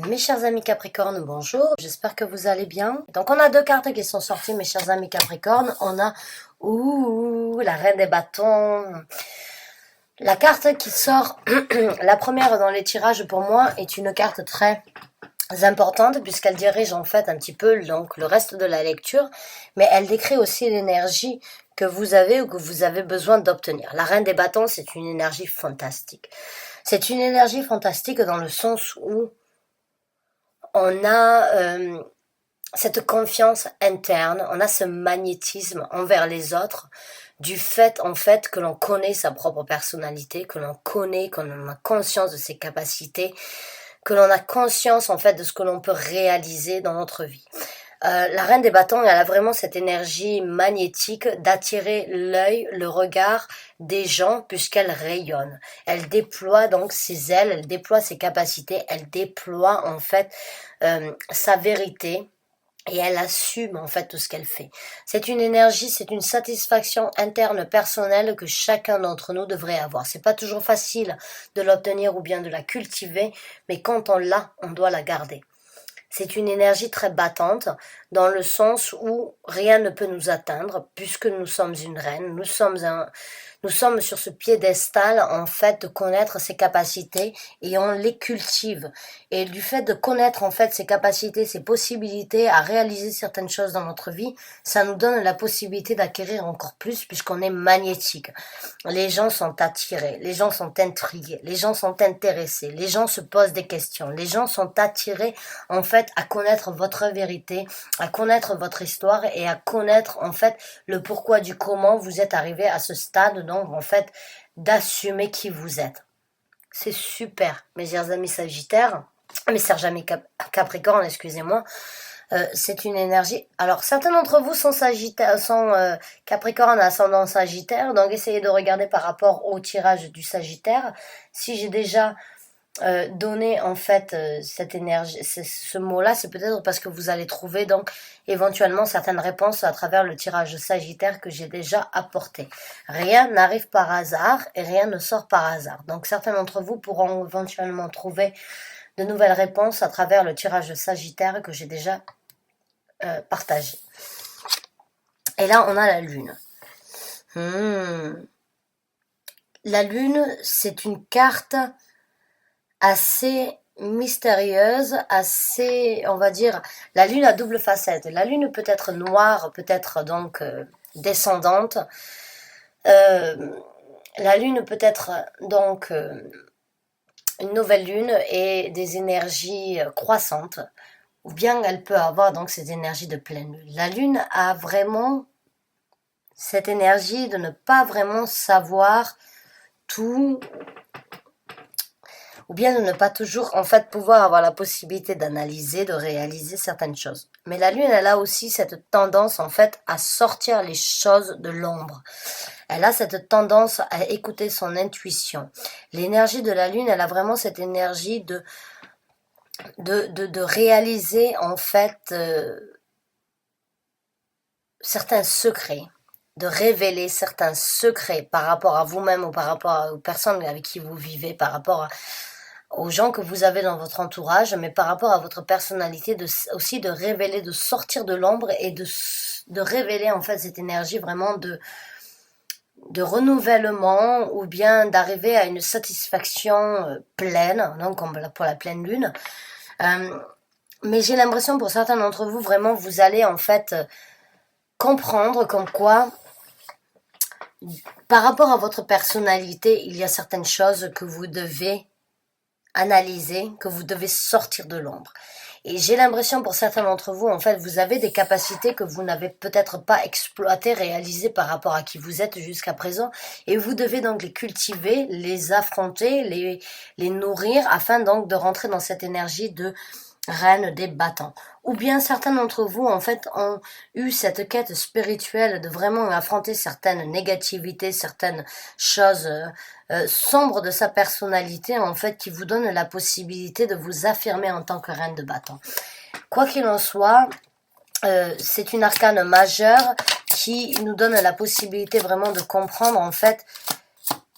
Mes chers amis Capricorne, bonjour, j'espère que vous allez bien. Donc on a deux cartes qui sont sorties, mes chers amis Capricorne. On a la reine des bâtons. La carte qui sort, la première dans les tirages pour moi, est une carte très importante puisqu'elle dirige en fait un petit peu donc, le reste de la lecture, mais elle décrit aussi l'énergie que vous avez ou que vous avez besoin d'obtenir. La reine des bâtons, c'est une énergie fantastique. C'est une énergie fantastique dans le sens où on a cette confiance interne, on a ce magnétisme envers les autres, du fait en fait que l'on connaît sa propre personnalité, que l'on connaît, qu'on a conscience de ses capacités, que l'on a conscience en fait de ce que l'on peut réaliser dans notre vie. La reine des bâtons, elle a vraiment cette énergie magnétique d'attirer l'œil, le regard des gens puisqu'elle rayonne. Elle déploie donc ses ailes, elle déploie ses capacités, elle déploie en fait sa vérité. Et elle assume en fait tout ce qu'elle fait. C'est une énergie, c'est une satisfaction interne personnelle que chacun d'entre nous devrait avoir. C'est pas toujours facile de l'obtenir ou bien de la cultiver, mais quand on l'a, on doit la garder. C'est une énergie très battante, dans le sens où rien ne peut nous atteindre, puisque nous sommes une reine, nous sommes sur ce piédestal, en fait, de connaître ses capacités et on les cultive. Et du fait de connaître, en fait, ses capacités, ses possibilités à réaliser certaines choses dans notre vie, ça nous donne la possibilité d'acquérir encore plus puisqu'on est magnétique. Les gens sont attirés, les gens sont intrigués, les gens sont intéressés, les gens se posent des questions, les gens sont attirés, en fait, à connaître votre vérité, à connaître votre histoire et à connaître, en fait, le pourquoi du comment vous êtes arrivé à ce stade, donc, en fait, d'assumer qui vous êtes. C'est super, mes chers amis Sagittaires, mes chers amis Capricorne, excusez-moi. C'est une énergie. Alors, certains d'entre vous sont Sagittaire, sont Capricorne ascendant Sagittaire, donc essayez de regarder par rapport au tirage du Sagittaire. Si j'ai déjà donné en fait cette énergie, ce mot-là, c'est peut-être parce que vous allez trouver donc éventuellement certaines réponses à travers le tirage Sagittaire que j'ai déjà apporté. Rien n'arrive par hasard et rien ne sort par hasard. Donc certains d'entre vous pourront éventuellement trouver de nouvelles réponses à travers le tirage Sagittaire que j'ai déjà partagé. Et là, on a la Lune. La Lune, c'est une carte assez mystérieuse, assez, on va dire, la Lune a double facette. La Lune peut être noire, peut être donc descendante. La Lune peut être donc une nouvelle Lune et des énergies croissantes, ou bien elle peut avoir donc ces énergies de pleine Lune. La Lune a vraiment cette énergie de ne pas vraiment savoir tout, ou bien de ne pas toujours, en fait, pouvoir avoir la possibilité d'analyser, de réaliser certaines choses. Mais la Lune, elle a aussi cette tendance, en fait, à sortir les choses de l'ombre. Elle a cette tendance à écouter son intuition. L'énergie de la Lune, elle a vraiment cette énergie de réaliser, en fait, certains secrets, de révéler certains secrets par rapport à vous-même ou par rapport aux personnes avec qui vous vivez, par rapport aux gens que vous avez dans votre entourage, mais par rapport à votre personnalité, aussi de révéler, de sortir de l'ombre et de révéler en fait cette énergie vraiment de renouvellement ou bien d'arriver à une satisfaction pleine, donc comme pour la pleine lune. Mais j'ai l'impression pour certains d'entre vous, vraiment, vous allez en fait comprendre comme quoi par rapport à votre personnalité, il y a certaines choses que vous devez analyser, que vous devez sortir de l'ombre. Et j'ai l'impression pour certains d'entre vous, en fait, vous avez des capacités que vous n'avez peut-être pas exploitées, réalisées par rapport à qui vous êtes jusqu'à présent. Et vous devez donc les cultiver, les affronter, les nourrir, afin donc de rentrer dans cette énergie de reine des bâtons. Ou bien certains d'entre vous, en fait, ont eu cette quête spirituelle de vraiment affronter certaines négativités, certaines choses sombres de sa personnalité, en fait, qui vous donnent la possibilité de vous affirmer en tant que reine de bâtons. Quoi qu'il en soit, c'est une arcane majeure qui nous donne la possibilité vraiment de comprendre, en fait,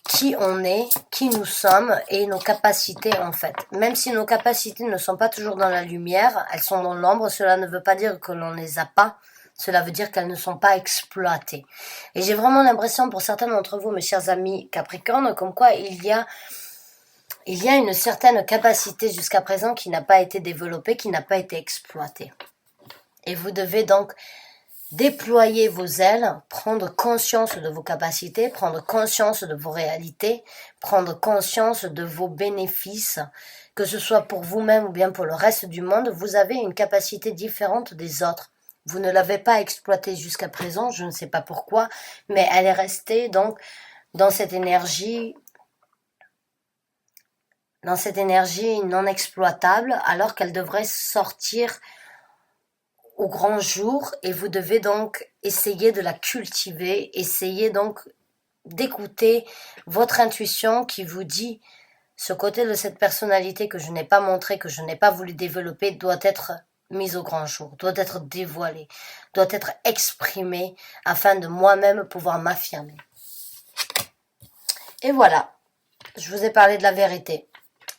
qui on est, qui nous sommes et nos capacités en fait. Même si nos capacités ne sont pas toujours dans la lumière, elles sont dans l'ombre, cela ne veut pas dire que l'on ne les a pas, cela veut dire qu'elles ne sont pas exploitées. Et j'ai vraiment l'impression pour certains d'entre vous, mes chers amis Capricorne, comme quoi il y a une certaine capacité jusqu'à présent qui n'a pas été développée, qui n'a pas été exploitée. Et vous devez donc déployer vos ailes, prendre conscience de vos capacités, prendre conscience de vos réalités, prendre conscience de vos bénéfices, que ce soit pour vous-même ou bien pour le reste du monde. Vous avez une capacité différente des autres. Vous ne l'avez pas exploitée jusqu'à présent, je ne sais pas pourquoi, mais elle est restée donc dans cette énergie non exploitable, alors qu'elle devrait sortir au grand jour, et vous devez donc essayer de la cultiver, essayer donc d'écouter votre intuition qui vous dit ce côté de cette personnalité que je n'ai pas montré, que je n'ai pas voulu développer, doit être mise au grand jour, doit être dévoilé, doit être exprimé afin de moi-même pouvoir m'affirmer. Et voilà, je vous ai parlé de la vérité.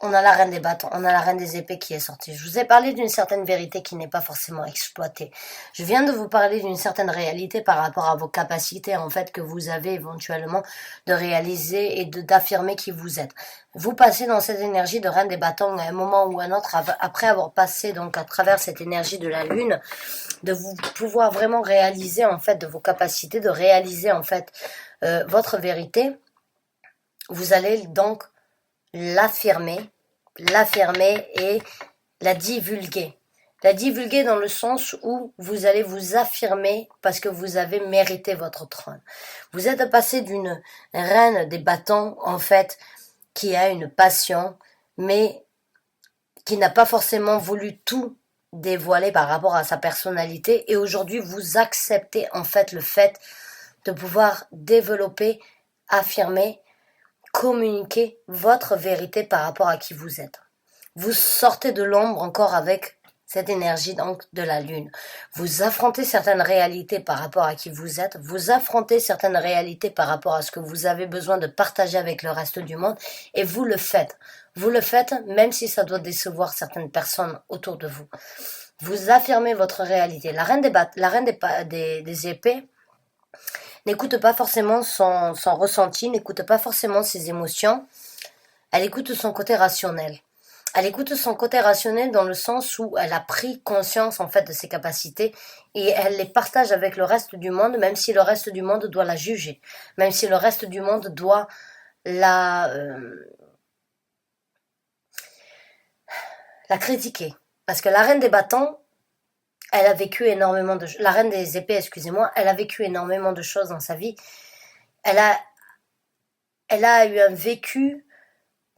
On a la reine des bâtons, on a la reine des épées qui est sortie. Je vous ai parlé d'une certaine vérité qui n'est pas forcément exploitée. Je viens de vous parler d'une certaine réalité par rapport à vos capacités, en fait, que vous avez éventuellement de réaliser et d'affirmer qui vous êtes. Vous passez dans cette énergie de reine des bâtons à un moment ou à un autre, après avoir passé donc à travers cette énergie de la lune, de vous pouvoir vraiment réaliser, en fait, de vos capacités, de réaliser, en fait, votre vérité. Vous allez donc l'affirmer et la divulguer. La divulguer dans le sens où vous allez vous affirmer parce que vous avez mérité votre trône. Vous êtes passé d'une reine des bâtons, en fait, qui a une passion, mais qui n'a pas forcément voulu tout dévoiler par rapport à sa personnalité. Et aujourd'hui, vous acceptez, en fait, le fait de pouvoir développer, affirmer, communiquer votre vérité par rapport à qui vous êtes. Vous sortez de l'ombre encore avec cette énergie donc de la lune. Vous affrontez certaines réalités par rapport à qui vous êtes. Vous affrontez certaines réalités par rapport à ce que vous avez besoin de partager avec le reste du monde. Et vous le faites. Vous le faites même si ça doit décevoir certaines personnes autour de vous. Vous affirmez votre réalité. La reine des épées n'écoute pas forcément son ressenti, n'écoute pas forcément ses émotions, elle écoute son côté rationnel. Elle écoute son côté rationnel dans le sens où elle a pris conscience en fait de ses capacités et elle les partage avec le reste du monde, même si le reste du monde doit la juger, même si le reste du monde doit la critiquer. Parce que la reine des bâtons, elle a vécu énormément de... La reine des épées, excusez-moi, elle a vécu énormément de choses dans sa vie. Elle a eu un vécu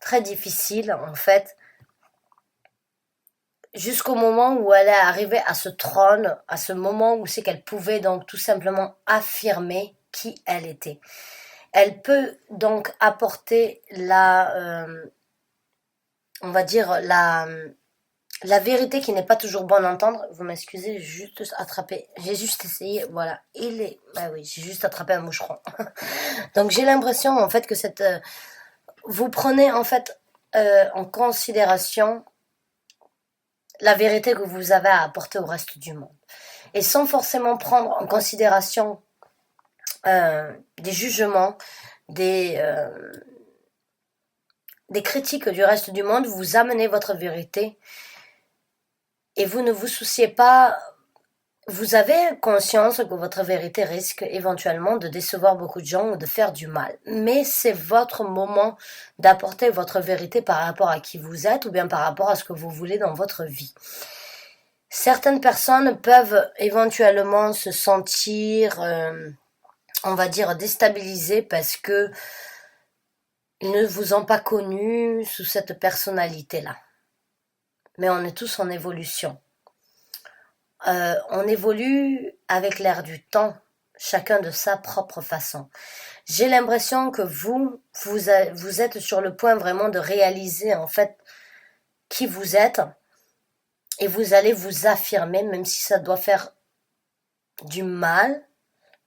très difficile, en fait, jusqu'au moment où elle est arrivée à ce trône, à ce moment où c'est qu'elle pouvait donc tout simplement affirmer qui elle était. Elle peut donc apporter on va dire, la vérité qui n'est pas toujours bonne à entendre. Vous m'excusez, j'ai juste essayé, voilà, oui, j'ai juste attrapé un moucheron. Donc j'ai l'impression en fait que vous prenez en fait en considération la vérité que vous avez à apporter au reste du monde. Et sans forcément prendre en considération des jugements, des critiques du reste du monde, vous amenez votre vérité et vous ne vous souciez pas, vous avez conscience que votre vérité risque éventuellement de décevoir beaucoup de gens ou de faire du mal. Mais c'est votre moment d'apporter votre vérité par rapport à qui vous êtes ou bien par rapport à ce que vous voulez dans votre vie. Certaines personnes peuvent éventuellement se sentir, on va dire, déstabilisées parce que ils ne vous ont pas connu sous cette personnalité-là. Mais on est tous en évolution. On évolue avec l'air du temps, chacun de sa propre façon. J'ai l'impression que vous êtes sur le point vraiment de réaliser en fait qui vous êtes et vous allez vous affirmer, même si ça doit faire du mal.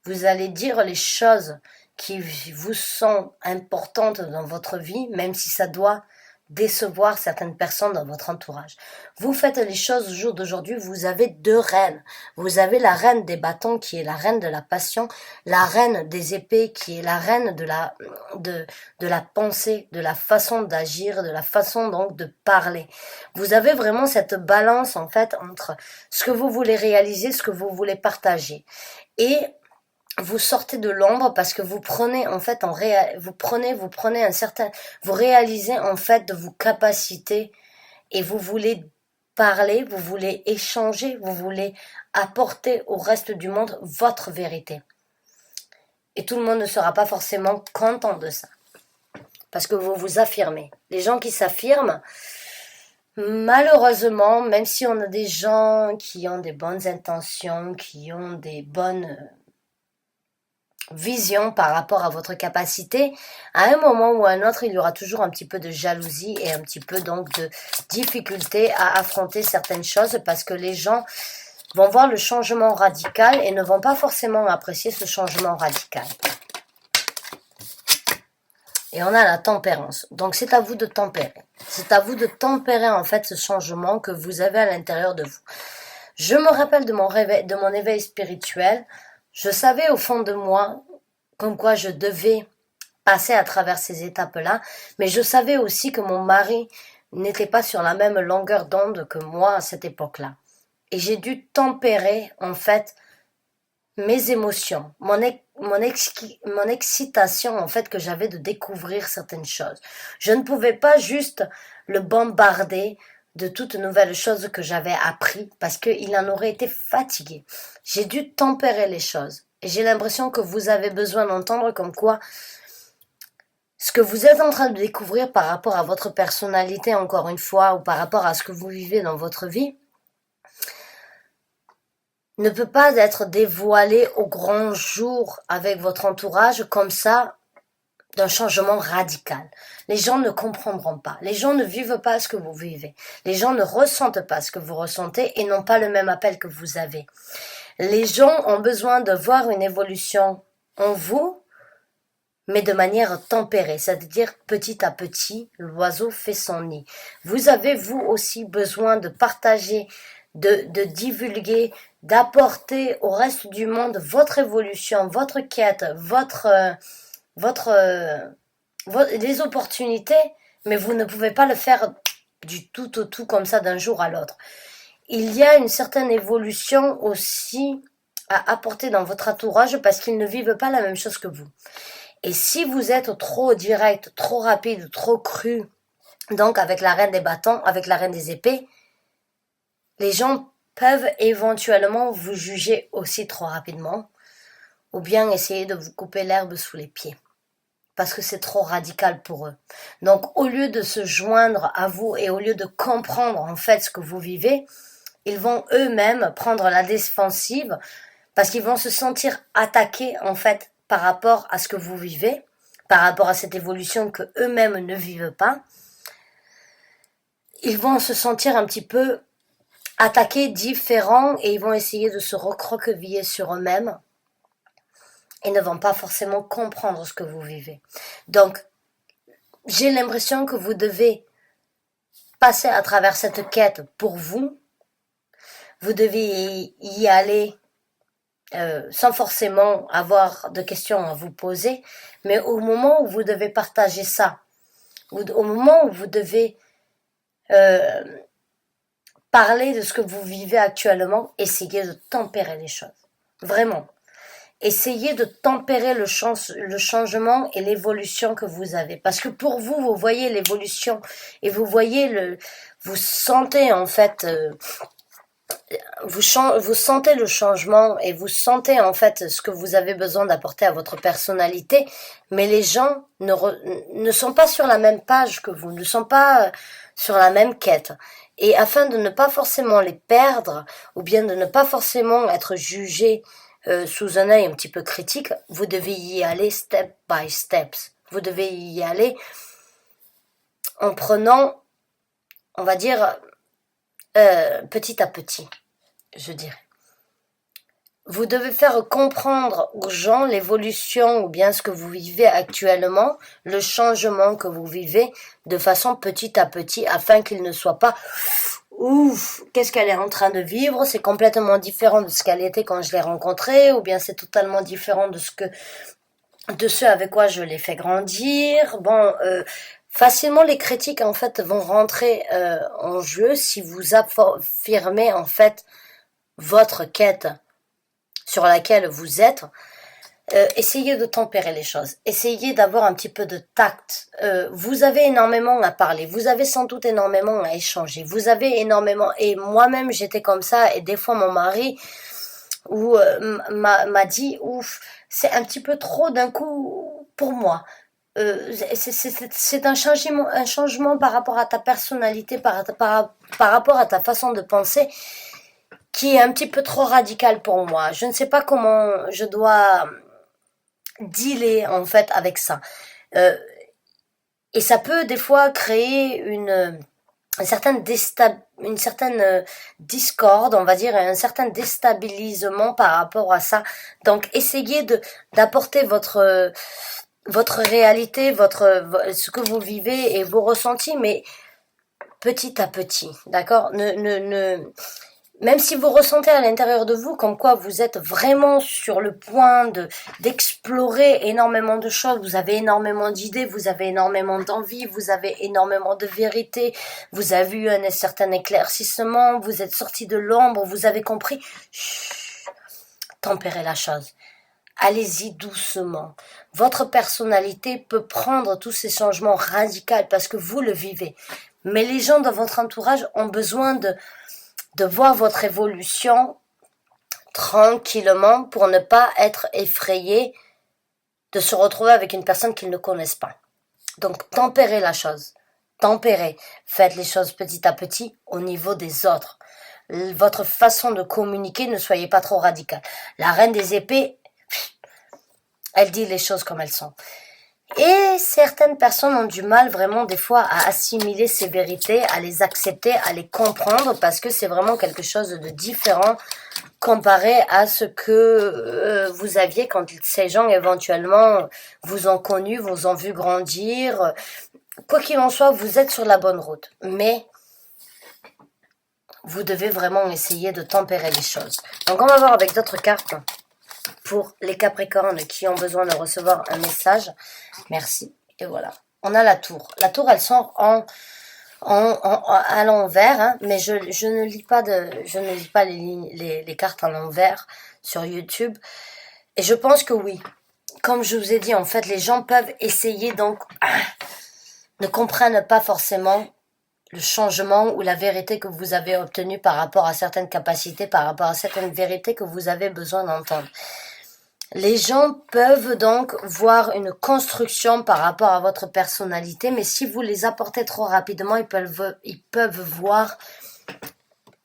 Vous allez dire les choses qui vous sont importantes dans votre vie, même si ça doit décevoir certaines personnes dans votre entourage. Vous faites les choses au jour d'aujourd'hui, vous avez deux reines. Vous avez la reine des bâtons qui est la reine de la passion, la reine des épées qui est la reine de la pensée, de la façon d'agir, de la façon donc de parler. Vous avez vraiment cette balance en fait entre ce que vous voulez réaliser, ce que vous voulez partager. Et vous sortez de l'ombre parce que vous prenez en fait vous prenez un certain, vous réalisez en fait de vos capacités et vous voulez parler, vous voulez échanger, vous voulez apporter au reste du monde votre vérité. Et tout le monde ne sera pas forcément content de ça parce que vous vous affirmez. Les gens qui s'affirment, malheureusement, même si on a des gens qui ont des bonnes intentions, qui ont des bonnes vision par rapport à votre capacité, à un moment ou à un autre, il y aura toujours un petit peu de jalousie et un petit peu donc de difficulté à affronter certaines choses parce que les gens vont voir le changement radical et ne vont pas forcément apprécier ce changement radical. Et on a la tempérance. Donc c'est à vous de tempérer. C'est à vous de tempérer en fait ce changement que vous avez à l'intérieur de vous. Je me rappelle de mon éveil spirituel. Je savais au fond de moi comme quoi je devais passer à travers ces étapes-là, mais je savais aussi que mon mari n'était pas sur la même longueur d'onde que moi à cette époque-là. Et j'ai dû tempérer en fait mes émotions, mon excitation en fait que j'avais de découvrir certaines choses. Je ne pouvais pas juste le bombarder de toutes nouvelles choses que j'avais appris parce qu'il en aurait été fatigué. J'ai dû tempérer les choses. Et j'ai l'impression que vous avez besoin d'entendre comme quoi ce que vous êtes en train de découvrir par rapport à votre personnalité, encore une fois, ou par rapport à ce que vous vivez dans votre vie, ne peut pas être dévoilé au grand jour avec votre entourage comme ça, d'un changement radical. Les gens ne comprendront pas. Les gens ne vivent pas ce que vous vivez. Les gens ne ressentent pas ce que vous ressentez et n'ont pas le même appel que vous avez. Les gens ont besoin de voir une évolution en vous, mais de manière tempérée, c'est-à-dire petit à petit, l'oiseau fait son nid. Vous avez, vous aussi, besoin de partager, de divulguer, d'apporter au reste du monde votre évolution, votre quête, les opportunités, mais vous ne pouvez pas le faire du tout au tout comme ça d'un jour à l'autre. Il y a une certaine évolution aussi à apporter dans votre entourage parce qu'ils ne vivent pas la même chose que vous. Et si vous êtes trop direct, trop rapide, trop cru, donc avec la reine des bâtons, avec la reine des épées, les gens peuvent éventuellement vous juger aussi trop rapidement ou bien essayer de vous couper l'herbe sous les pieds parce que c'est trop radical pour eux. Donc au lieu de se joindre à vous et au lieu de comprendre en fait ce que vous vivez, ils vont eux-mêmes prendre la défensive parce qu'ils vont se sentir attaqués en fait par rapport à ce que vous vivez, par rapport à cette évolution que eux-mêmes ne vivent pas. Ils vont se sentir un petit peu attaqués, différents et ils vont essayer de se recroqueviller sur eux-mêmes et ne vont pas forcément comprendre ce que vous vivez. Donc, j'ai l'impression que vous devez passer à travers cette quête pour vous. Vous devez y aller sans forcément avoir de questions à vous poser, mais au moment où vous devez partager ça, au moment où vous devez parler de ce que vous vivez actuellement, essayez de tempérer les choses. Vraiment. Essayez de tempérer le changement et l'évolution que vous avez. Parce que pour vous, vous voyez l'évolution et vous voyez vous sentez en fait, vous sentez le changement et vous sentez en fait ce que vous avez besoin d'apporter à votre personnalité. Mais les gens ne sont pas sur la même page que vous, ne sont pas sur la même quête. Et afin de ne pas forcément les perdre ou bien de ne pas forcément être jugé sous un œil un petit peu critique, vous devez y aller step by steps. Vous devez y aller en prenant, on va dire, petit à petit, je dirais. Vous devez faire comprendre aux gens l'évolution ou bien ce que vous vivez actuellement, le changement que vous vivez de façon petit à petit afin qu'il ne soit pas ouf, qu'est-ce qu'elle est en train de vivre, c'est complètement différent de ce qu'elle était quand je l'ai rencontrée ou bien c'est totalement différent de ce avec quoi je l'ai fait grandir. Bon, facilement les critiques en fait vont rentrer en jeu si vous affirmez en fait votre quête sur laquelle vous êtes, essayez de tempérer les choses, essayez d'avoir un petit peu de tact. Vous avez énormément à parler, vous avez sans doute énormément à échanger, vous avez énormément, et moi-même j'étais comme ça, et des fois mon mari m'a dit, ouf, c'est un petit peu trop d'un coup pour moi. C'est un changement par rapport à ta personnalité, par rapport à ta façon de penser, qui est un petit peu trop radical pour moi. Je ne sais pas comment je dois dealer en fait avec ça. Et ça peut des fois créer une certaine discorde, on va dire, un certain déstabilisement par rapport à ça. Donc essayez d'apporter votre réalité, ce que vous vivez et vos ressentis, mais petit à petit, d'accord? Même si vous ressentez à l'intérieur de vous comme quoi vous êtes vraiment sur le point d'explorer énormément de choses, vous avez énormément d'idées, vous avez énormément d'envie, vous avez énormément de vérité, vous avez eu un certain éclaircissement, vous êtes sorti de l'ombre, vous avez compris. Chut, tempérez la chose. Allez-y doucement. Votre personnalité peut prendre tous ces changements radicaux parce que vous le vivez. Mais les gens dans votre entourage ont besoin de voir votre évolution tranquillement pour ne pas être effrayé de se retrouver avec une personne qu'ils ne connaissent pas. Donc, tempérez la chose. Tempérez. Faites les choses petit à petit au niveau des autres. Votre façon de communiquer, ne soyez pas trop radical. La reine des épées, elle dit les choses comme elles sont. Et certaines personnes ont du mal vraiment des fois à assimiler ces vérités, à les accepter, à les comprendre parce que c'est vraiment quelque chose de différent comparé à ce que vous aviez quand ces gens éventuellement vous ont connu, vous ont vu grandir. Quoi qu'il en soit, vous êtes sur la bonne route. Mais vous devez vraiment essayer de tempérer les choses. Donc on va voir avec d'autres cartes. Pour les Capricornes qui ont besoin de recevoir un message, merci. Et voilà. On a la tour. La tour, elle sort à l'envers, hein, mais je ne lis pas les cartes à l'envers sur YouTube. Et je pense que oui. Comme je vous ai dit, en fait, les gens peuvent essayer, donc ne comprennent pas forcément le changement ou la vérité que vous avez obtenue par rapport à certaines capacités, par rapport à certaines vérités que vous avez besoin d'entendre. Les gens peuvent donc voir une construction par rapport à votre personnalité, mais si vous les apportez trop rapidement, ils peuvent voir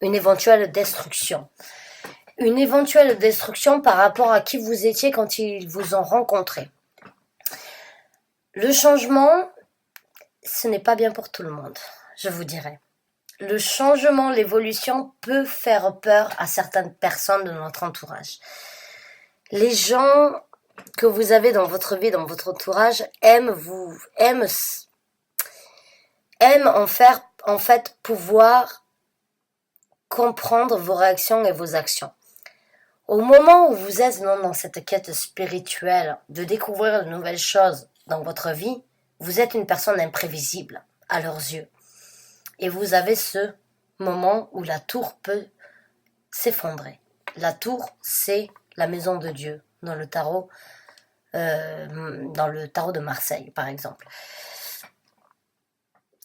une éventuelle destruction. Une éventuelle destruction par rapport à qui vous étiez quand ils vous ont rencontré. Le changement, ce n'est pas bien pour tout le monde, je vous dirais. Le changement, l'évolution peut faire peur à certaines personnes de notre entourage. Les gens que vous avez dans votre vie, dans votre entourage, aiment en fait pouvoir comprendre vos réactions et vos actions. Au moment où vous êtes dans cette quête spirituelle de découvrir de nouvelles choses dans votre vie, vous êtes une personne imprévisible à leurs yeux. Et vous avez ce moment où la tour peut s'effondrer. La tour, c'est la maison de Dieu dans le tarot de Marseille, par exemple.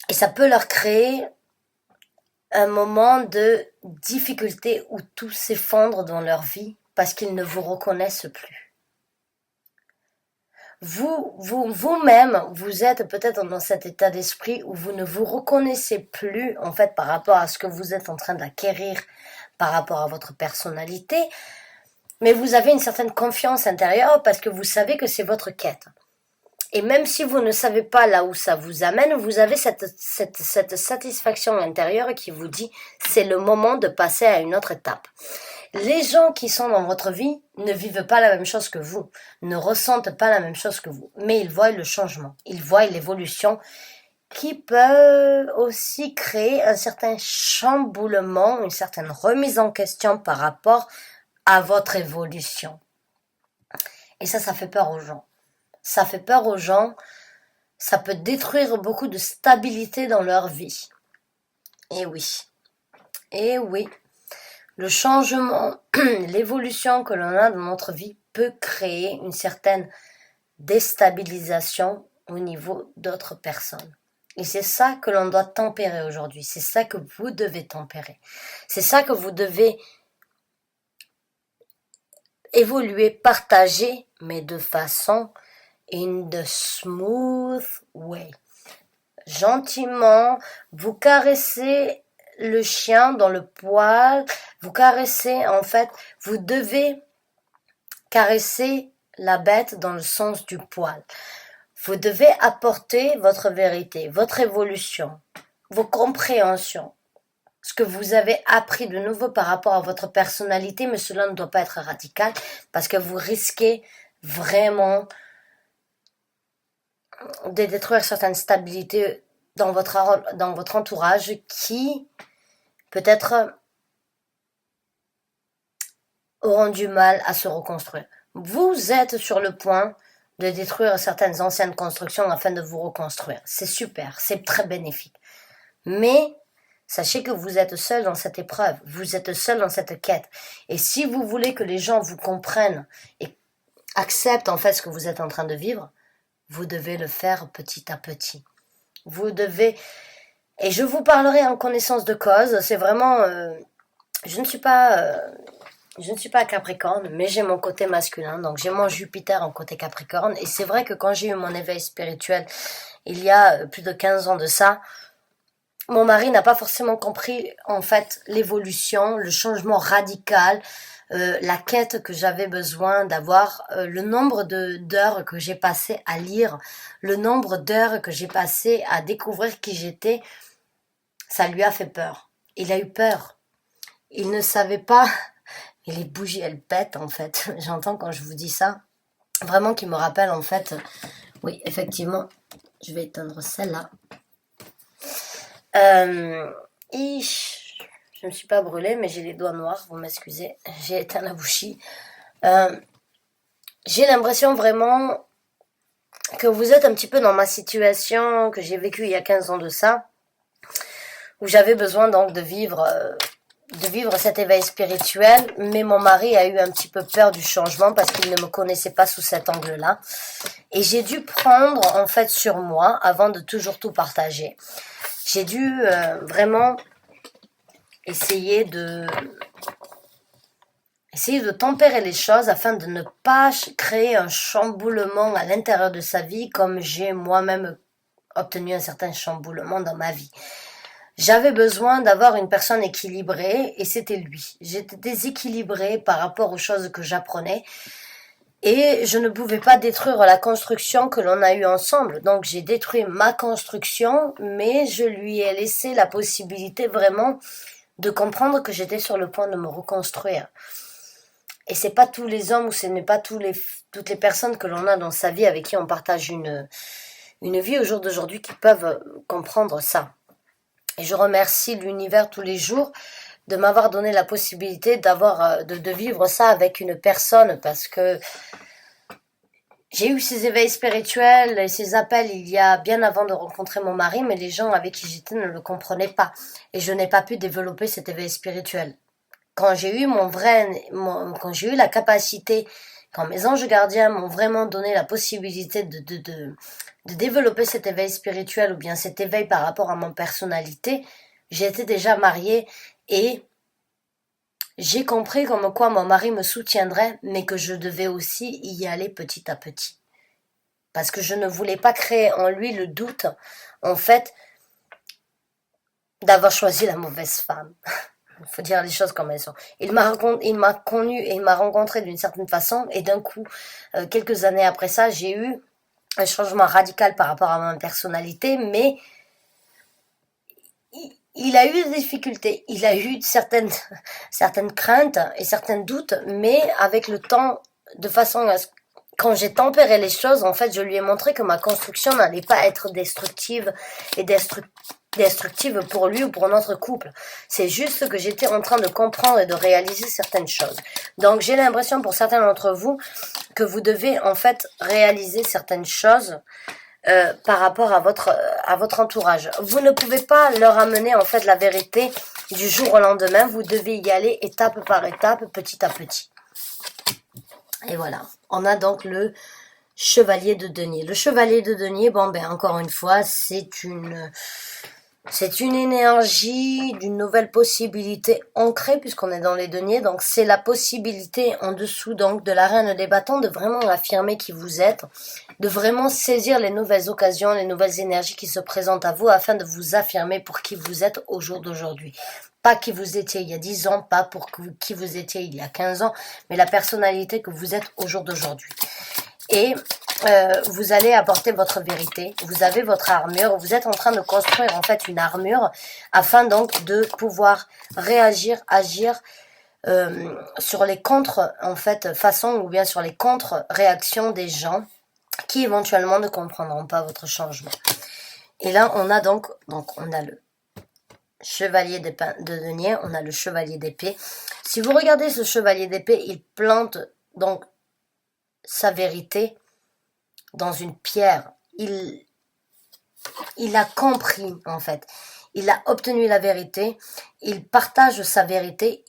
Et ça peut leur créer un moment de difficulté où tout s'effondre dans leur vie parce qu'ils ne vous reconnaissent plus. Vous-même, vous êtes peut-être dans cet état d'esprit où vous ne vous reconnaissez plus, en fait, par rapport à ce que vous êtes en train d'acquérir, par rapport à votre personnalité, mais vous avez une certaine confiance intérieure parce que vous savez que c'est votre quête. Et même si vous ne savez pas là où ça vous amène, vous avez cette satisfaction intérieure qui vous dit c'est le moment de passer à une autre étape. Les gens qui sont dans votre vie ne vivent pas la même chose que vous, ne ressentent pas la même chose que vous, mais ils voient le changement, ils voient l'évolution qui peut aussi créer un certain chamboulement, une certaine remise en question par rapport à votre évolution. Et ça fait peur aux gens. Ça fait peur aux gens, ça peut détruire beaucoup de stabilité dans leur vie. Et oui, le changement, l'évolution que l'on a dans notre vie peut créer une certaine déstabilisation au niveau d'autres personnes. Et c'est ça que l'on doit tempérer aujourd'hui. C'est ça que vous devez tempérer. C'est ça que vous devez évoluer, partager, mais de façon in the smooth way. Gentiment, vous caressez le chien dans le poil, vous caressez, en fait, vous devez caresser la bête dans le sens du poil. Vous devez apporter votre vérité, votre évolution, vos compréhensions, ce que vous avez appris de nouveau par rapport à votre personnalité, mais cela ne doit pas être radical parce que vous risquez vraiment de détruire certaines stabilités dans votre entourage qui peut-être auront du mal à se reconstruire. Vous êtes sur le point de détruire certaines anciennes constructions afin de vous reconstruire. C'est super, c'est très bénéfique. Mais sachez que vous êtes seul dans cette épreuve, vous êtes seul dans cette quête. Et si vous voulez que les gens vous comprennent et acceptent en fait ce que vous êtes en train de vivre, vous devez le faire petit à petit. Vous devez... Et je vous parlerai en connaissance de cause. C'est vraiment... Je ne suis pas Capricorne, mais j'ai mon côté masculin. Donc j'ai mon Jupiter en côté Capricorne. Et c'est vrai que quand j'ai eu mon éveil spirituel, il y a plus de 15 ans de ça, mon mari n'a pas forcément compris en fait l'évolution, le changement radical, la quête que j'avais besoin d'avoir, le nombre d'heures que j'ai passé à lire, le nombre d'heures que j'ai passé à découvrir qui j'étais, ça lui a fait peur. Il a eu peur. Il ne savait pas. Et les bougies, elles pètent en fait. J'entends quand je vous dis ça. Vraiment qui me rappelle en fait. Oui, effectivement. Je vais éteindre celle-là. Et je ne me suis pas brûlée, mais j'ai les doigts noirs, vous m'excusez. J'ai éteint la bougie. J'ai l'impression vraiment que vous êtes un petit peu dans ma situation que j'ai vécue il y a 15 ans de ça, où j'avais besoin donc de vivre cet éveil spirituel, mais mon mari a eu un petit peu peur du changement parce qu'il ne me connaissait pas sous cet angle-là. Et j'ai dû prendre en fait sur moi avant de toujours tout partager. J'ai dû vraiment essayer de tempérer les choses afin de ne pas créer un chamboulement à l'intérieur de sa vie comme j'ai moi-même obtenu un certain chamboulement dans ma vie. J'avais besoin d'avoir une personne équilibrée et c'était lui. J'étais déséquilibrée par rapport aux choses que j'apprenais et je ne pouvais pas détruire la construction que l'on a eue ensemble. Donc j'ai détruit ma construction, mais je lui ai laissé la possibilité vraiment de comprendre que j'étais sur le point de me reconstruire. Et c'est pas tous les hommes ou ce n'est pas toutes les personnes que l'on a dans sa vie avec qui on partage une vie au jour d'aujourd'hui qui peuvent comprendre ça. Et je remercie l'univers tous les jours de m'avoir donné la possibilité de vivre ça avec une personne parce que j'ai eu ces éveils spirituels et ces appels il y a bien avant de rencontrer mon mari, mais les gens avec qui j'étais ne le comprenaient pas. Et je n'ai pas pu développer cet éveil spirituel. Quand j'ai eu quand j'ai eu la capacité, quand mes anges gardiens m'ont vraiment donné la possibilité de développer cet éveil spirituel ou bien cet éveil par rapport à mon personnalité, j'étais déjà mariée et j'ai compris comme quoi mon mari me soutiendrait, mais que je devais aussi y aller petit à petit. Parce que je ne voulais pas créer en lui le doute, en fait, d'avoir choisi la mauvaise femme. Il faut dire les choses comme elles sont. Il m'a connu et il m'a rencontré d'une certaine façon et d'un coup, quelques années après ça, j'ai eu un changement radical par rapport à ma personnalité, mais il a eu des difficultés, il a eu certaines craintes et certains doutes, mais avec le temps, de façon à ce quand j'ai tempéré les choses, en fait, je lui ai montré que ma construction n'allait pas être destructive et destructive pour lui ou pour notre couple. C'est juste que j'étais en train de comprendre et de réaliser certaines choses. Donc, j'ai l'impression pour certains d'entre vous que vous devez en fait réaliser certaines choses par rapport à votre entourage. Vous ne pouvez pas leur amener en fait la vérité du jour au lendemain. Vous devez y aller étape par étape, petit à petit. Et voilà, on a donc le chevalier de denier. Le chevalier de denier, bon ben encore une fois, c'est une énergie d'une nouvelle possibilité ancrée puisqu'on est dans les deniers. Donc c'est la possibilité en dessous donc de la reine des bâtons de vraiment affirmer qui vous êtes, de vraiment saisir les nouvelles occasions, les nouvelles énergies qui se présentent à vous afin de vous affirmer pour qui vous êtes au jour d'aujourd'hui. Pas qui vous étiez il y a 10 ans, pas pour qui vous étiez il y a 15 ans, mais la personnalité que vous êtes au jour d'aujourd'hui. Et vous allez apporter votre vérité, vous avez votre armure, vous êtes en train de construire en fait une armure afin donc de pouvoir réagir, agir sur les contre en fait façons ou bien sur les contre-réactions des gens qui éventuellement ne comprendront pas votre changement. Et là on a donc on a le chevalier de denier, on a le chevalier d'épée. Si vous regardez ce chevalier d'épée, il plante donc sa vérité dans une pierre. Il a compris en fait. Il a obtenu la vérité. Il partage sa vérité.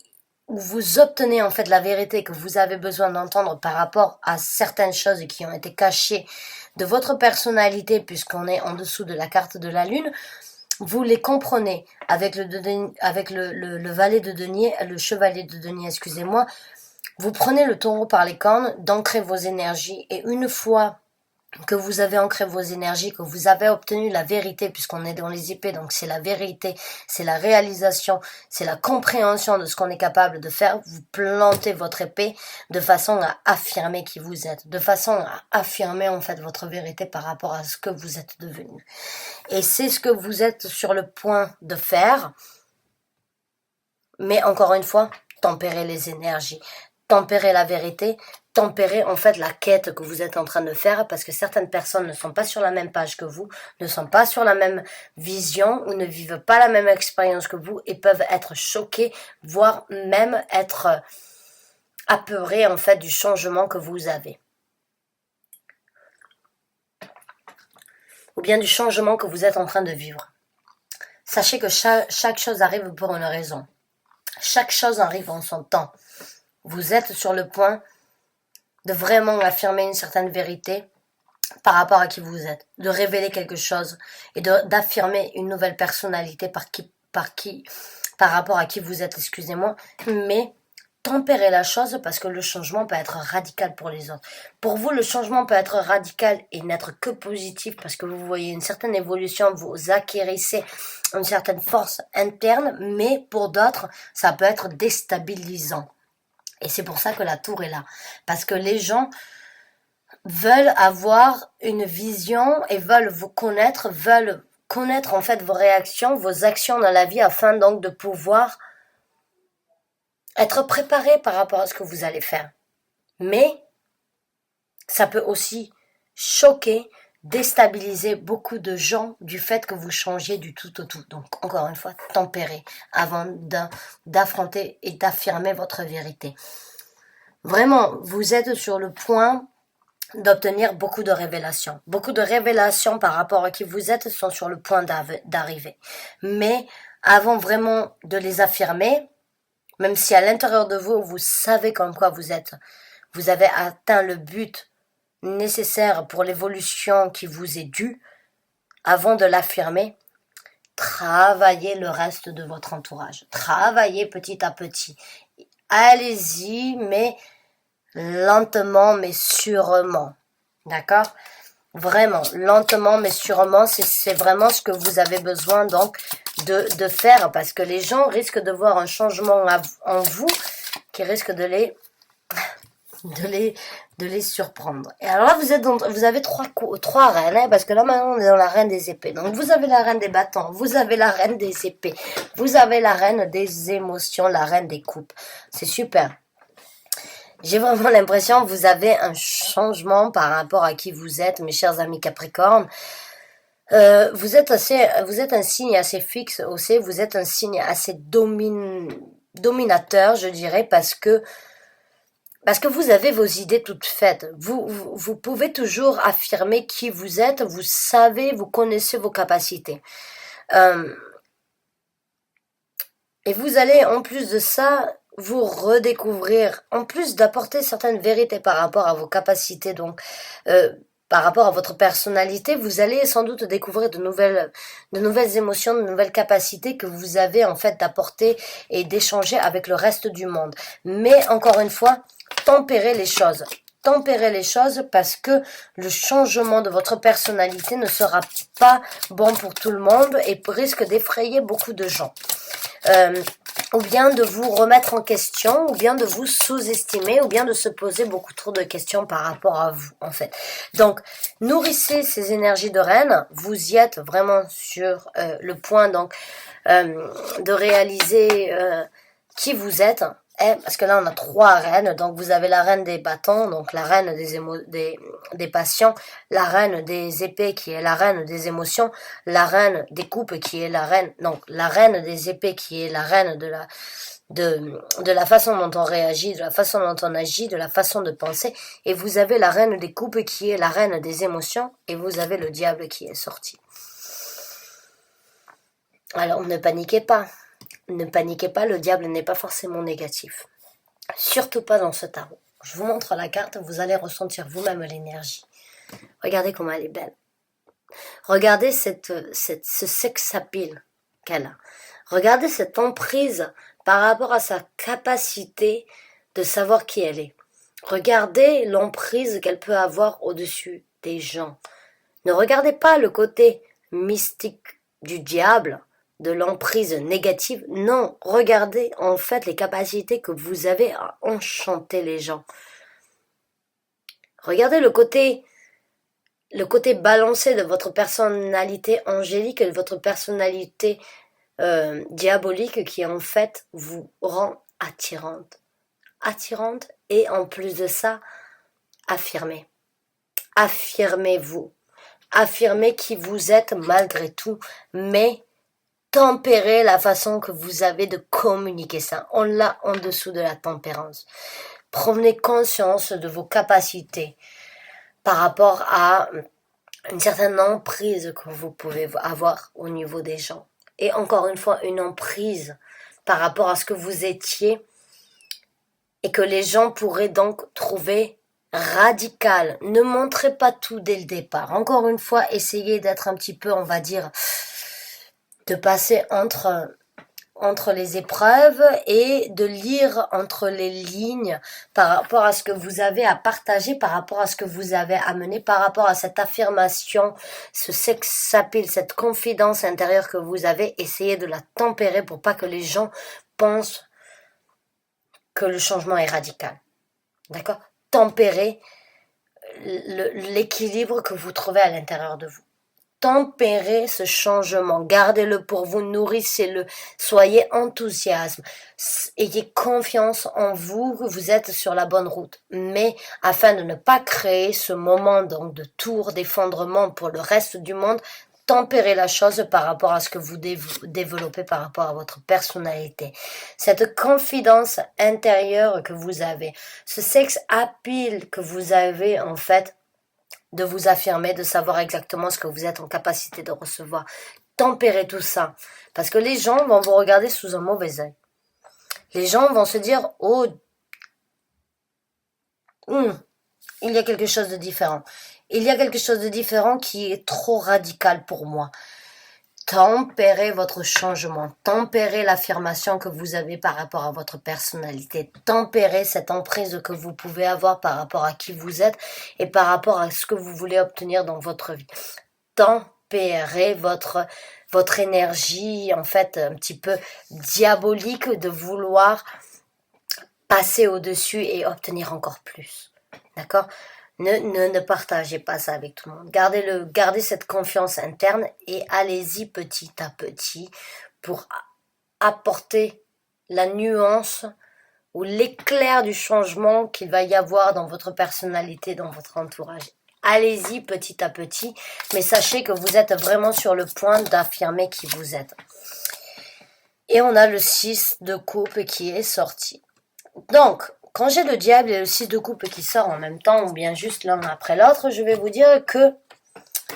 Où vous obtenez en fait la vérité que vous avez besoin d'entendre par rapport à certaines choses qui ont été cachées de votre personnalité puisqu'on est en dessous de la carte de la lune. Vous les comprenez avec le valet de denier, le chevalier de denier, excusez-moi. Vous prenez le taureau par les cornes, d'ancrer vos énergies et une fois que vous avez ancré vos énergies, que vous avez obtenu la vérité, puisqu'on est dans les épées, donc c'est la vérité, c'est la réalisation, c'est la compréhension de ce qu'on est capable de faire, vous plantez votre épée de façon à affirmer qui vous êtes, de façon à affirmer en fait votre vérité par rapport à ce que vous êtes devenu. Et c'est ce que vous êtes sur le point de faire, mais encore une fois, tempérez les énergies, tempérez la vérité, tempérer en fait la quête que vous êtes en train de faire parce que certaines personnes ne sont pas sur la même page que vous, ne sont pas sur la même vision ou ne vivent pas la même expérience que vous et peuvent être choquées, voire même être apeurées en fait du changement que vous avez. Ou bien du changement que vous êtes en train de vivre. Sachez que chaque chose arrive pour une raison. Chaque chose arrive en son temps. Vous êtes sur le point de vraiment affirmer une certaine vérité par rapport à qui vous êtes, de révéler quelque chose et d'affirmer une nouvelle personnalité par rapport à qui vous êtes, excusez-moi, mais tempérez la chose parce que le changement peut être radical pour les autres. Pour vous, le changement peut être radical et n'être que positif parce que vous voyez une certaine évolution, vous acquérissez une certaine force interne, mais pour d'autres, ça peut être déstabilisant. Et c'est pour ça que la tour est là. Parce que les gens veulent avoir une vision et veulent connaître en fait vos réactions, vos actions dans la vie afin donc de pouvoir être préparés par rapport à ce que vous allez faire. Mais ça peut aussi choquer, déstabiliser beaucoup de gens du fait que vous changiez du tout au tout. Donc, encore une fois, tempérez avant d'affronter et d'affirmer votre vérité. Vraiment, vous êtes sur le point d'obtenir beaucoup de révélations. Beaucoup de révélations par rapport à qui vous êtes sont sur le point d'arriver. Mais avant vraiment de les affirmer, même si à l'intérieur de vous, vous savez comme quoi vous avez atteint le but nécessaire pour l'évolution qui vous est due, avant de l'affirmer, travaillez le reste de votre entourage. Travaillez petit à petit. Allez-y, mais lentement, mais sûrement. D'accord ? Vraiment, lentement, mais sûrement, c'est vraiment ce que vous avez besoin donc de faire, parce que les gens risquent de voir un changement en vous qui risque de les de les surprendre. Et alors là, vous avez trois reines, hein, parce que là maintenant on est dans la reine des épées. Donc vous avez la reine des bâtons, vous avez la reine des épées, vous avez la reine des émotions, la reine des coupes. C'est super. J'ai vraiment l'impression que vous avez un changement par rapport à qui vous êtes, mes chers amis Capricorne. Vous êtes un signe assez fixe aussi, vous êtes un signe assez dominateur, je dirais, parce que vous avez vos idées toutes faites. Vous pouvez toujours affirmer qui vous êtes, vous savez, vous connaissez vos capacités. Et vous allez, en plus de ça, vous redécouvrir, en plus d'apporter certaines vérités par rapport à vos capacités, donc par rapport à votre personnalité, vous allez sans doute découvrir de nouvelles émotions, de nouvelles capacités que vous avez en fait d'apporter et d'échanger avec le reste du monde. Mais encore une fois, tempérez les choses. Tempérez les choses parce que le changement de votre personnalité ne sera pas bon pour tout le monde et risque d'effrayer beaucoup de gens. Ou bien de vous remettre en question, ou bien de vous sous-estimer, ou bien de se poser beaucoup trop de questions par rapport à vous, en fait. Donc, nourrissez ces énergies de reine, vous y êtes vraiment sur le point, donc, de réaliser qui vous êtes, parce que là, on a trois reines, donc vous avez la reine des bâtons, donc la reine des passions, la reine des épées qui est la reine des émotions, la reine des coupes qui est la reine des épées qui est la reine de la façon dont on réagit, de la façon dont on agit, de la façon de penser, et vous avez la reine des coupes qui est la reine des émotions, et vous avez le diable qui est sorti. Alors, ne paniquez pas. Ne paniquez pas, le diable n'est pas forcément négatif. Surtout pas dans ce tarot. Je vous montre la carte, vous allez ressentir vous-même l'énergie. Regardez comment elle est belle. Regardez ce sex appeal qu'elle a. Regardez cette emprise par rapport à sa capacité de savoir qui elle est. Regardez l'emprise qu'elle peut avoir au-dessus des gens. Ne regardez pas le côté mystique du diable, de l'emprise négative. Non, regardez en fait les capacités que vous avez à enchanter les gens. Regardez le côté balancé de votre personnalité angélique et de votre personnalité diabolique qui en fait vous rend attirante. Attirante et en plus de ça, affirmez. Affirmez-vous. Affirmez qui vous êtes malgré tout, mais tempérez la façon que vous avez de communiquer ça. On l'a en dessous de la tempérance. Prenez conscience de vos capacités par rapport à une certaine emprise que vous pouvez avoir au niveau des gens. Et encore une fois, une emprise par rapport à ce que vous étiez et que les gens pourraient donc trouver radical. Ne montrez pas tout dès le départ. Encore une fois, essayez d'être un petit peu, on va dire, de passer entre les épreuves et de lire entre les lignes par rapport à ce que vous avez à partager, par rapport à ce que vous avez à mener, par rapport à cette affirmation, ce sex appeal, cette confidence intérieure que vous avez. Essayez de la tempérer pour pas que les gens pensent que le changement est radical. D'accord ? Tempérez l'équilibre que vous trouvez à l'intérieur de vous. Tempérez ce changement, gardez-le pour vous, nourrissez-le, soyez enthousiasme, ayez confiance en vous, que vous êtes sur la bonne route. Mais afin de ne pas créer ce moment donc de tour, d'effondrement pour le reste du monde, tempérez la chose par rapport à ce que vous développez par rapport à votre personnalité. Cette confidence intérieure que vous avez, ce sex appeal que vous avez en fait, de vous affirmer, de savoir exactement ce que vous êtes en capacité de recevoir. Tempérez tout ça. Parce que les gens vont vous regarder sous un mauvais œil. Les gens vont se dire, oh, il y a quelque chose de différent. Il y a quelque chose de différent qui est trop radical pour moi. Tempérez votre changement, tempérez l'affirmation que vous avez par rapport à votre personnalité, tempérez cette emprise que vous pouvez avoir par rapport à qui vous êtes et par rapport à ce que vous voulez obtenir dans votre vie. Tempérez votre énergie, en fait, un petit peu diabolique de vouloir passer au-dessus et obtenir encore plus. D'accord? Ne partagez pas ça avec tout le monde. Gardez cette confiance interne et allez-y petit à petit pour apporter la nuance ou l'éclair du changement qu'il va y avoir dans votre personnalité, dans votre entourage. Allez-y petit à petit, mais sachez que vous êtes vraiment sur le point d'affirmer qui vous êtes. Et on a le 6 de coupe qui est sorti. Donc, quand j'ai le diable et le 6 de coupe qui sort en même temps, ou bien juste l'un après l'autre, je vais vous dire que,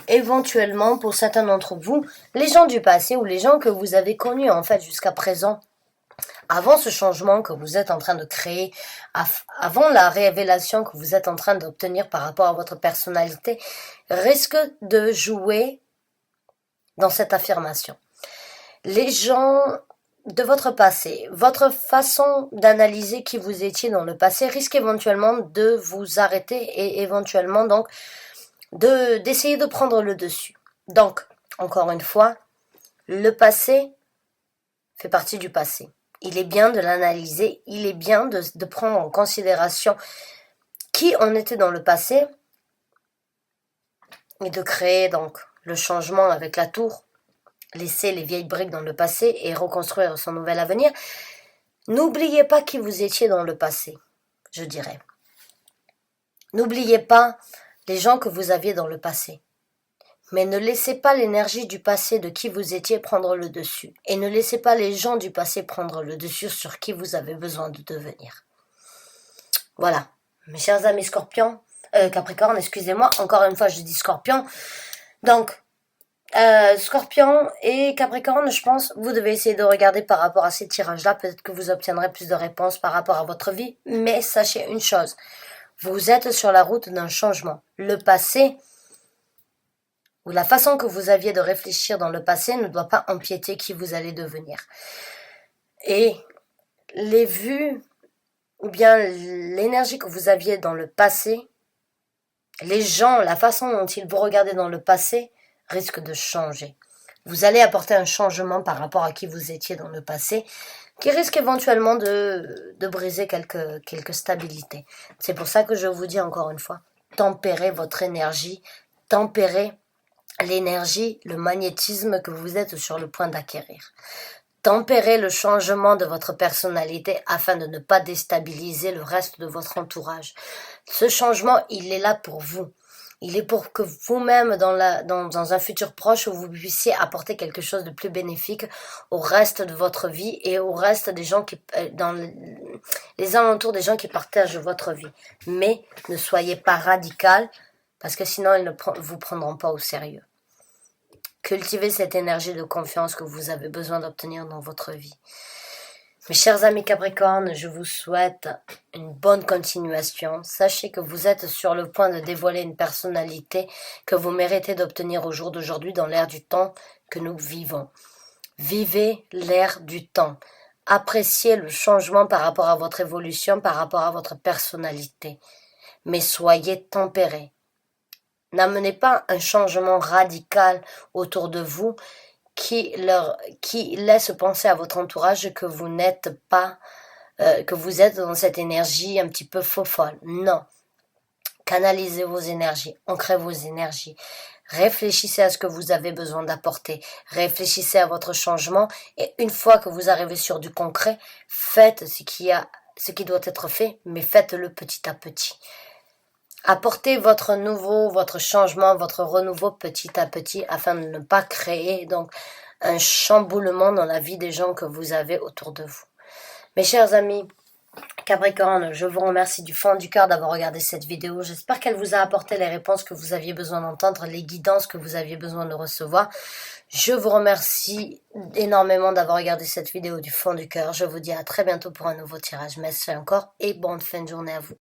éventuellement, pour certains d'entre vous, les gens du passé ou les gens que vous avez connus en fait jusqu'à présent, avant ce changement que vous êtes en train de créer, avant la révélation que vous êtes en train d'obtenir par rapport à votre personnalité, risquent de jouer dans cette affirmation. Les gens de votre passé, votre façon d'analyser qui vous étiez dans le passé risque éventuellement de vous arrêter et éventuellement donc d'essayer de prendre le dessus. Donc, encore une fois, le passé fait partie du passé. Il est bien de l'analyser, il est bien de prendre en considération qui on était dans le passé et de créer donc le changement avec la tour, laisser les vieilles briques dans le passé et reconstruire son nouvel avenir. N'oubliez pas qui vous étiez dans le passé, je dirais. N'oubliez pas les gens que vous aviez dans le passé. Mais ne laissez pas l'énergie du passé de qui vous étiez prendre le dessus. Et ne laissez pas les gens du passé prendre le dessus sur qui vous avez besoin de devenir. Voilà. Mes chers amis Capricorne, excusez-moi. Encore une fois, je dis Scorpion. Donc, Scorpion et Capricorne, je pense, vous devez essayer de regarder par rapport à ces tirages-là. Peut-être que vous obtiendrez plus de réponses par rapport à votre vie. Mais sachez une chose. Vous êtes sur la route d'un changement. Le passé, ou la façon que vous aviez de réfléchir dans le passé ne doit pas empiéter qui vous allez devenir. Et les vues, ou bien l'énergie que vous aviez dans le passé, les gens, la façon dont ils vous regardaient dans le passé, risque de changer. Vous allez apporter un changement par rapport à qui vous étiez dans le passé, qui risque éventuellement de briser quelques stabilités. C'est pour ça que je vous dis encore une fois, tempérez votre énergie, tempérez l'énergie, le magnétisme que vous êtes sur le point d'acquérir. Tempérez le changement de votre personnalité afin de ne pas déstabiliser le reste de votre entourage. Ce changement, il est là pour vous. Il est pour que vous-même, dans un futur proche, vous puissiez apporter quelque chose de plus bénéfique au reste de votre vie et au reste des gens dans les alentours des gens qui partagent votre vie. Mais ne soyez pas radical, parce que sinon ils ne vous prendront pas au sérieux. Cultivez cette énergie de confiance que vous avez besoin d'obtenir dans votre vie. Mes chers amis Capricorne, je vous souhaite une bonne continuation. Sachez que vous êtes sur le point de dévoiler une personnalité que vous méritez d'obtenir au jour d'aujourd'hui dans l'ère du temps que nous vivons. Vivez l'ère du temps. Appréciez le changement par rapport à votre évolution, par rapport à votre personnalité. Mais soyez tempérés. N'amenez pas un changement radical autour de vous qui laisse penser à votre entourage que vous n'êtes pas, que vous êtes dans cette énergie un petit peu faux-folle. Non. Canalisez vos énergies, ancrez vos énergies. Réfléchissez à ce que vous avez besoin d'apporter. Réfléchissez à votre changement et une fois que vous arrivez sur du concret, faites ce qui doit être fait, mais faites-le petit à petit. Apportez votre changement, votre renouveau petit à petit afin de ne pas créer donc un chamboulement dans la vie des gens que vous avez autour de vous. Mes chers amis Capricorne, je vous remercie du fond du cœur d'avoir regardé cette vidéo. J'espère qu'elle vous a apporté les réponses que vous aviez besoin d'entendre, les guidances que vous aviez besoin de recevoir. Je vous remercie énormément d'avoir regardé cette vidéo du fond du cœur. Je vous dis à très bientôt pour un nouveau tirage. Merci encore et bonne fin de journée à vous.